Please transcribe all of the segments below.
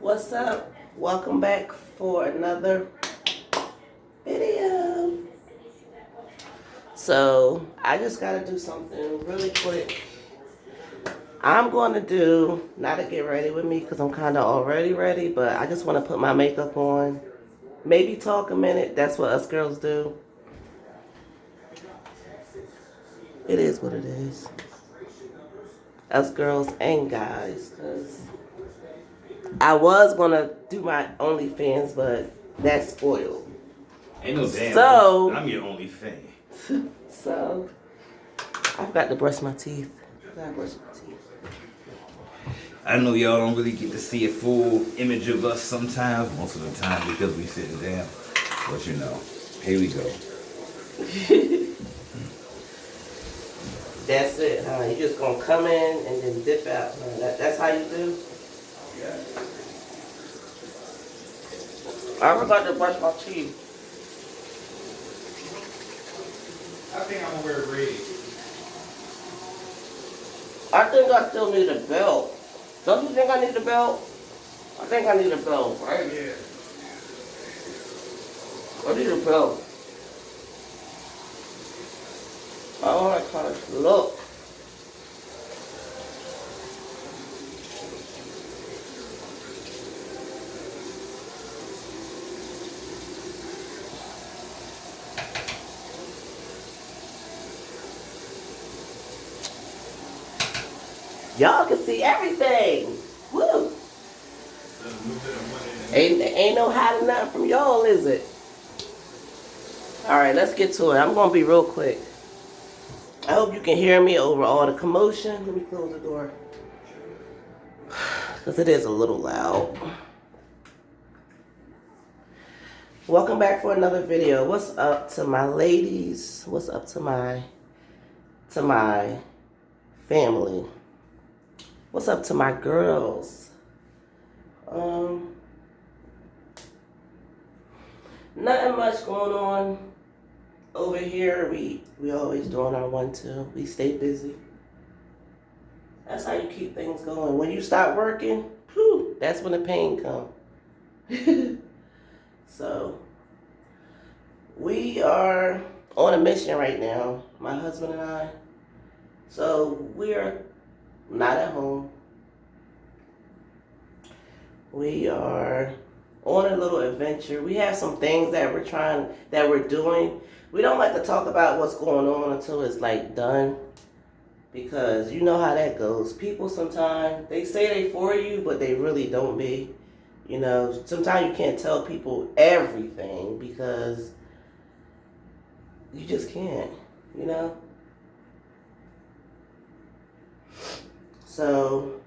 What's up? Welcome back for another video. So I just gotta do something really quick. I'm going to do, not to get ready with me because I'm kind of already ready, but I just want to put my makeup on. Maybe talk a minute. That's what us girls do. It is what it is. Us girls and guys, because I was going to do my OnlyFans, but that's spoiled. Ain't no damn. So I'm your only fan. So I forgot to brush my teeth. I know y'all don't really get to see a full image of us sometimes, most of the time because we sitting down. But you know, here we go. That's it, huh? You just gonna come in and then dip out. Huh? That's how you do? Yeah. I forgot to brush my teeth. I think I'm gonna wear red. I think I still need a belt. Don't you think I need a belt? I think I need a belt, right? Yeah. I need a belt. I want to kind of look. Y'all can see everything. Woo! Ain't no hiding nothing from y'all, is it? Alright, let's get to it. I'm gonna be real quick. I hope you can hear me over all the commotion. Let me close the door. Because it is a little loud. Welcome back for another video. What's up to my ladies? What's up to my family? What's up to my girls? Nothing much going on over here. We always doing our 1-2. We stay busy. That's how you keep things going. When you stop working, whew, that's when the pain comes. So we are on a mission right now, my husband and I. So we're not at home. We are on a little adventure. We have some things that we're doing. We don't like to talk about what's going on until it's like done, because you know how that goes. People sometimes, they say they for you, but they really don't be. You know, sometimes you can't tell people everything because you just can't, you know? So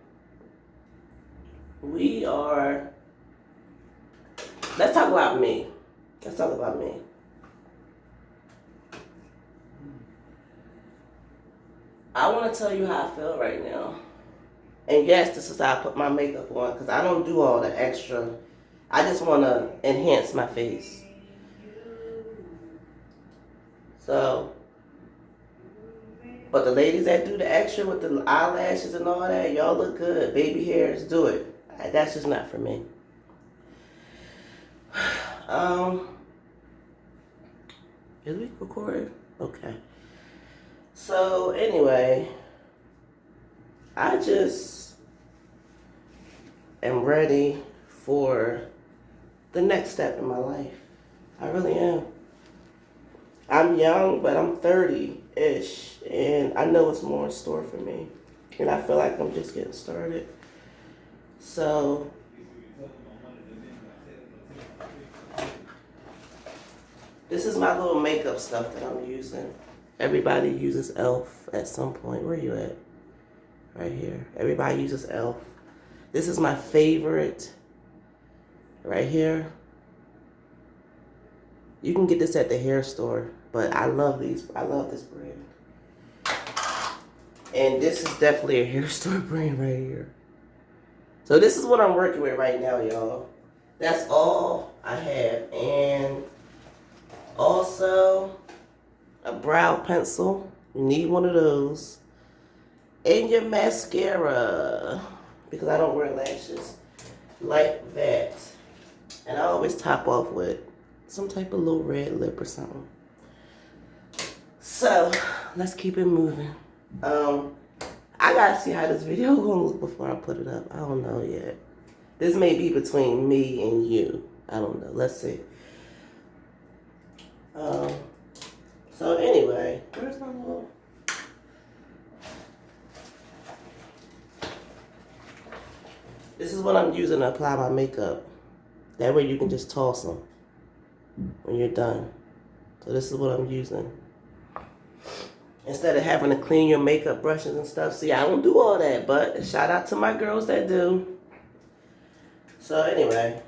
we are, let's talk about me. Let's talk about me. I want to tell you how I feel right now. And yes, this is how I put my makeup on, because I don't do all the extra. I just want to enhance my face. So, but the ladies that do the extra with the eyelashes and all that, y'all look good. Baby hairs, do it. That's just not for me. Is we recording? Okay. So anyway, I just am ready for the next step in my life. I really am. I'm young, but I'm 30-ish, and I know it's more in store for me. And I feel like I'm just getting started. So this is my little makeup stuff that I'm using. Everybody uses e.l.f. at some point. Where you at? Right here. Everybody uses e.l.f. This is my favorite. Right here. You can get this at the hair store, but I love these. I love this brand. And this is definitely a hair store brand right here. So this is what I'm working with right now, y'all. That's all I have. And also a brow pencil. You need one of those. And your mascara, because I don't wear lashes. like that. And I always top off with some type of little red lip or something. So let's keep it moving. I gotta see how this video gonna look before I put it up. I don't know yet. This may be between me and you. I don't know. Let's see. So anyway, where's my little... This is what I'm using to apply my makeup. That way you can just toss them when you're done. So this is what I'm using. Instead of having to clean your makeup brushes and stuff. See, I don't do all that, but shout out to my girls that do. So anyway,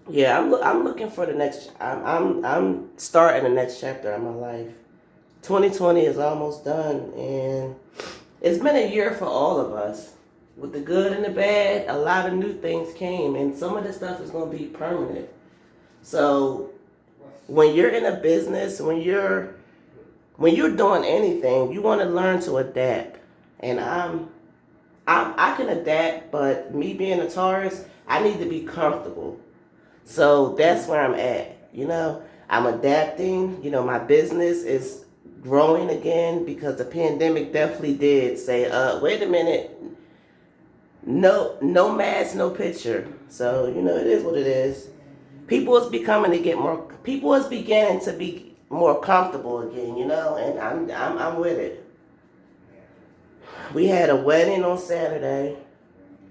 yeah, I'm looking for the next. I'm starting the next chapter of my life. 2020 is almost done, and it's been a year for all of us. With the good and the bad, a lot of new things came, and some of this stuff is going to be permanent. So when you're in a business, when you're doing anything, you want to learn to adapt. And I can adapt, but me being a Taurus, I need to be comfortable. So that's where I'm at. You know, I'm adapting. You know, my business is growing again because the pandemic definitely did say, wait a minute. No mask, no picture. So, you know, it is what it is. People is beginning to be more comfortable again, you know, and I'm with it. We had a wedding on Saturday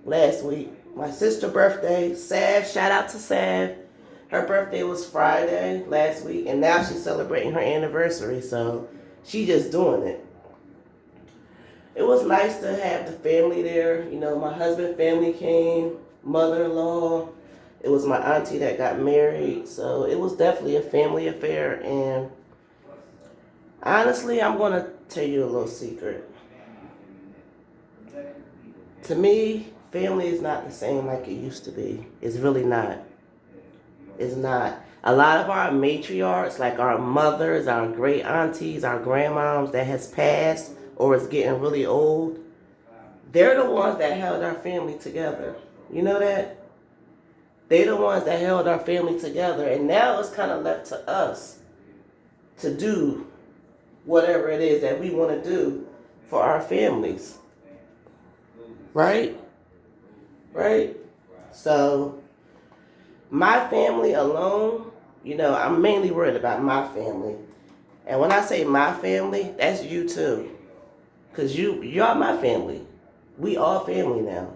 last week. My sister's birthday, Sav, shout out to Sav. Her birthday was Friday last week, and now she's celebrating her anniversary, so she just doing it. It was nice to have the family there. You know, my husband's family came, mother-in-law. It was my auntie that got married. So it was definitely a family affair. And honestly, I'm going to tell you a little secret. To me, family is not the same like it used to be. It's really not. It's not. A lot of our matriarchs, like our mothers, our great aunties, our grandmoms that has passed, or is getting really old, they're the ones that held our family together. You know that? They're the ones that held our family together. And now it's kind of left to us to do whatever it is that we want to do for our families. Right? Right? So, my family alone, you know, I'm mainly worried about my family. And when I say my family, that's you too. Because you're my family. We all family now.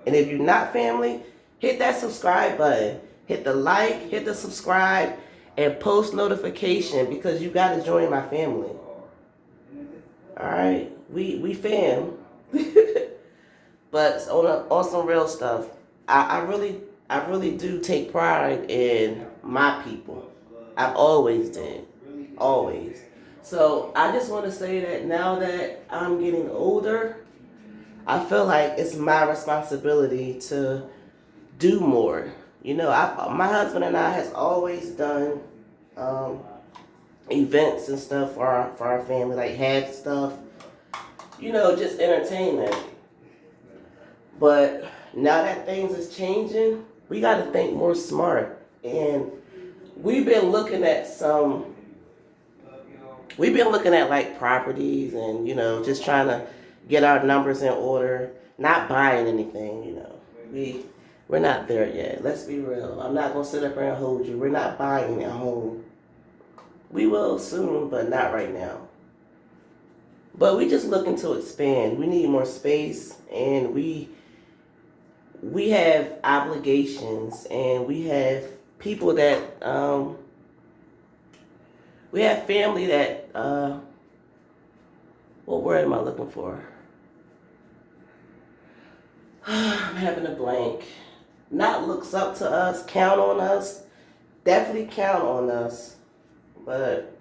And if you're not family, hit that subscribe button. Hit the like, hit the subscribe, and post notification because you got to join my family. All right? We fam. But on some real stuff, I really do take pride in my people. I always did. Always. So I just want to say that now that I'm getting older, I feel like it's my responsibility to do more. You know, my husband and I has always done events and stuff for our family, like have stuff, you know, just entertainment. But now that things is changing, we got to think more smart. And we've been looking at like properties and, you know, just trying to get our numbers in order, not buying anything, you know. We're not there yet. Let's be real. I'm not going to sit up here and hold you. We're not buying a home. We will soon, but not right now. But we just looking to expand. We need more space, and we have obligations, and we have people that we have family that what word am I looking for? I'm having a blank. Not looks up to us, count on us, definitely count on us. But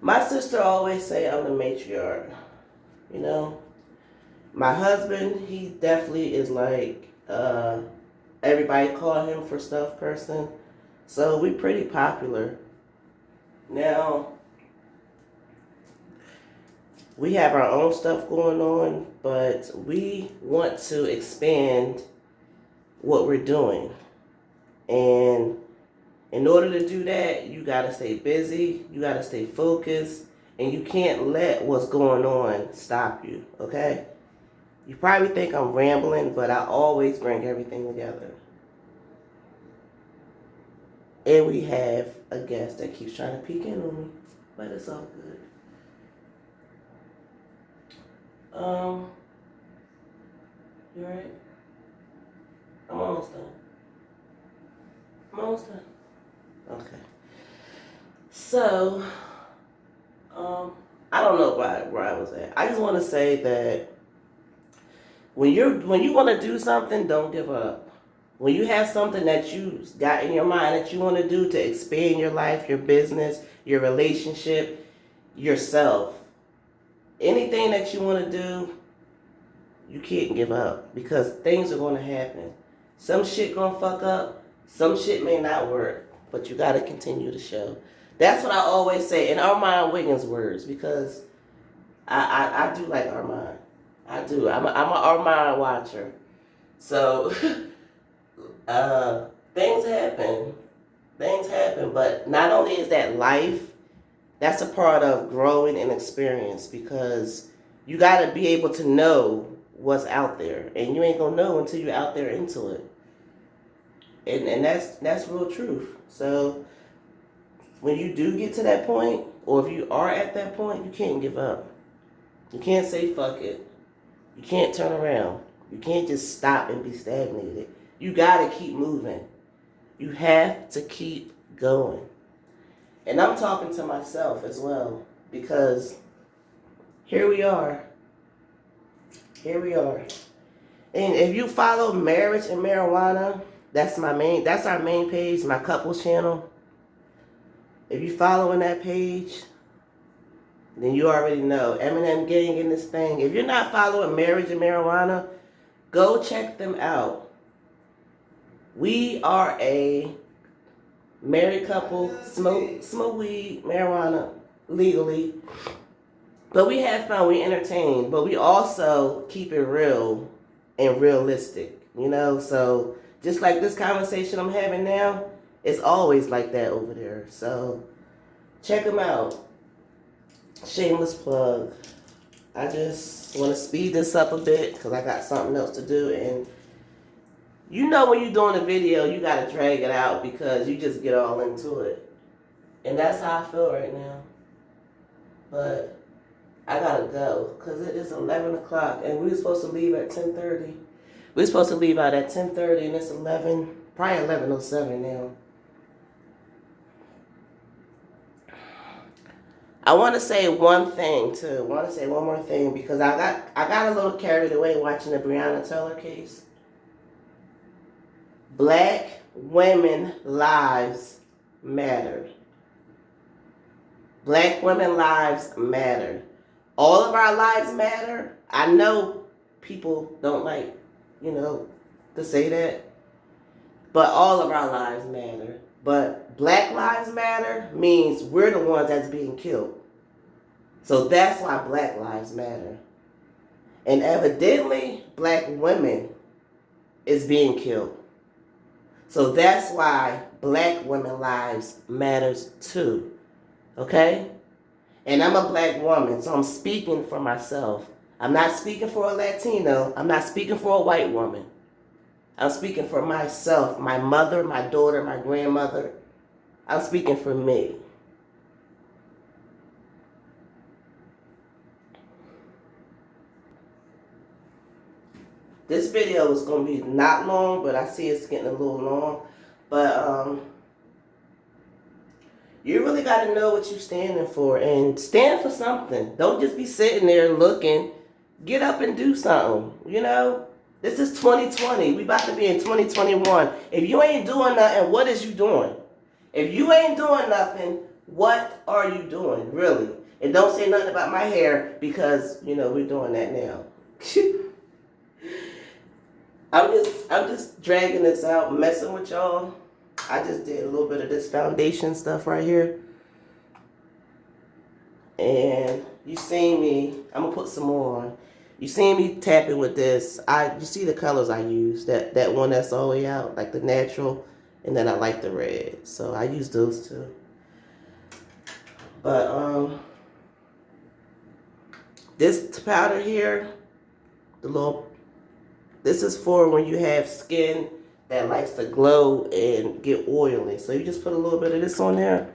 my sister always say I'm the matriarch, you know. My husband, he definitely is like, everybody call him for stuff person. So we pretty popular. Now, We have our own stuff going on, but we want to expand what we're doing. And in order to do that, you got to stay busy, you got to stay focused, and you can't let what's going on stop you, okay? You probably think I'm rambling, but I always bring everything together. And we have a guest that keeps trying to peek in on me, but it's all good. You alright? I'm almost done. Okay. So, I don't know where I was at. I just want to say that when you want to do something, don't give up. When you have something that you got in your mind that you want to do to expand your life, your business, your relationship, yourself, anything that you want to do, you can't give up because things are going to happen. Some shit going to fuck up. Some shit may not work, but you got to continue to show. That's what I always say in Armand Wiggins' words because I do like Armand. I do. I'm an Armand watcher. So things happen. Things happen. But not only is that life, that's a part of growing and experience because you got to be able to know what's out there. And you ain't going to know until you're out there into it. And that's real truth. So when you do get to that point, or if you are at that point, you can't give up. You can't say fuck it. You can't turn around. You can't just stop and be stagnated. You got to keep moving. You have to keep going. And I'm talking to myself as well because here we are. Here we are. And if you follow Marriage and Marijuana, that's our main page, my couples channel. If you following that page, then you already know. Eminem gang in this thing. If you're not following Marriage and Marijuana, go check them out. We are a married couple, smoke weed, marijuana legally. But we have fun, we entertain, but we also keep it real and realistic, you know? So just like this conversation I'm having now, it's always like that over there. So check them out. Shameless plug. I just want to speed this up a bit because I got something else to do. And you know when you're doing a video, you got to drag it out because you just get all into it. And that's how I feel right now. But I got to go because it is 11 o'clock and we were supposed to leave at 10:30. We were supposed to leave out at 10:30 and it's 11, probably 11:07 now. I want to say one thing too. I want to say one more thing because I got a little carried away watching the Breonna Taylor case. Black women lives matter. Black women lives matter. All of our lives matter. I know people don't like, to say that, but all of our lives matter. But Black Lives Matter means we're the ones that's being killed. So that's why Black Lives Matter. And evidently, Black women is being killed. So that's why Black women lives matters too. Okay? And I'm a Black woman, so I'm speaking for myself. I'm not speaking for a Latino. I'm not speaking for a white woman. I'm speaking for myself, my mother, my daughter, my grandmother. I'm speaking for me. This video is going to be not long, but I see it's getting a little long. But you really got to know what you're standing for and stand for something. Don't just be sitting there looking. Get up and do something, This is 2020. We about to be in 2021. If you ain't doing nothing, what is you doing? If you ain't doing nothing, what are you doing, really? And don't say nothing about my hair because, we're doing that now. I'm just dragging this out, messing with y'all. I just did a little bit of this foundation stuff right here. And you seen me I'm gonna put some more on. You see me tapping with this. You see the colors I use. That one that's all the way out, like the natural, and then I like the red. So I use those two. But this powder here, this is for when you have skin that likes to glow and get oily. So you just put a little bit of this on there,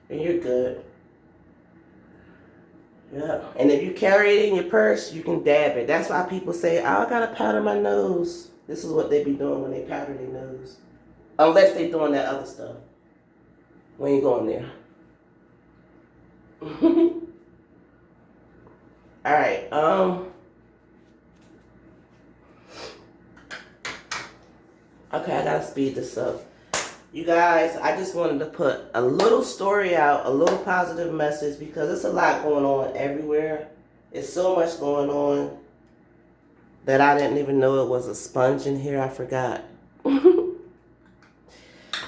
and you're good. Yeah, and if you carry it in your purse, you can dab it. That's why people say, oh, I gotta powder my nose. This is what they be doing when they powder their nose. Unless they doing that other stuff. We ain't going there. Alright, okay, I gotta speed this up. You guys, I just wanted to put a little story out, a little positive message, because there's a lot going on everywhere. It's so much going on that I didn't even know it was a sponge in here. I forgot.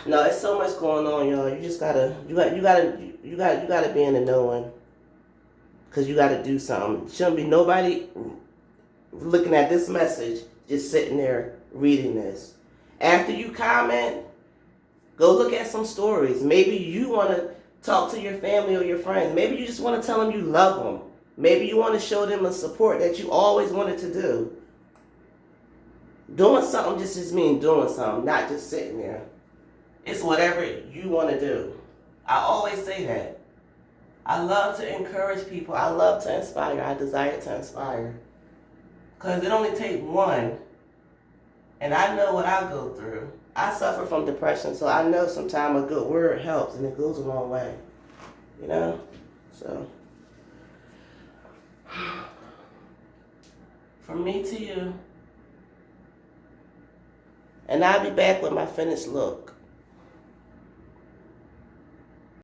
No, it's so much going on, y'all. You just gotta be in the knowing, because you gotta do something. Shouldn't be nobody looking at this message just sitting there reading this. After you comment, go look at some stories. Maybe you want to talk to your family or your friends. Maybe you just want to tell them you love them. Maybe you want to show them a support that you always wanted to do. Doing something just means doing something, not just sitting there. It's whatever you want to do. I always say that. I love to encourage people. I love to inspire. I desire to inspire. Because it only takes one. And I know what I go through. I suffer from depression, so I know sometimes a good word helps, and it goes a long way. You know? So, from me to you. And I'll be back with my finished look.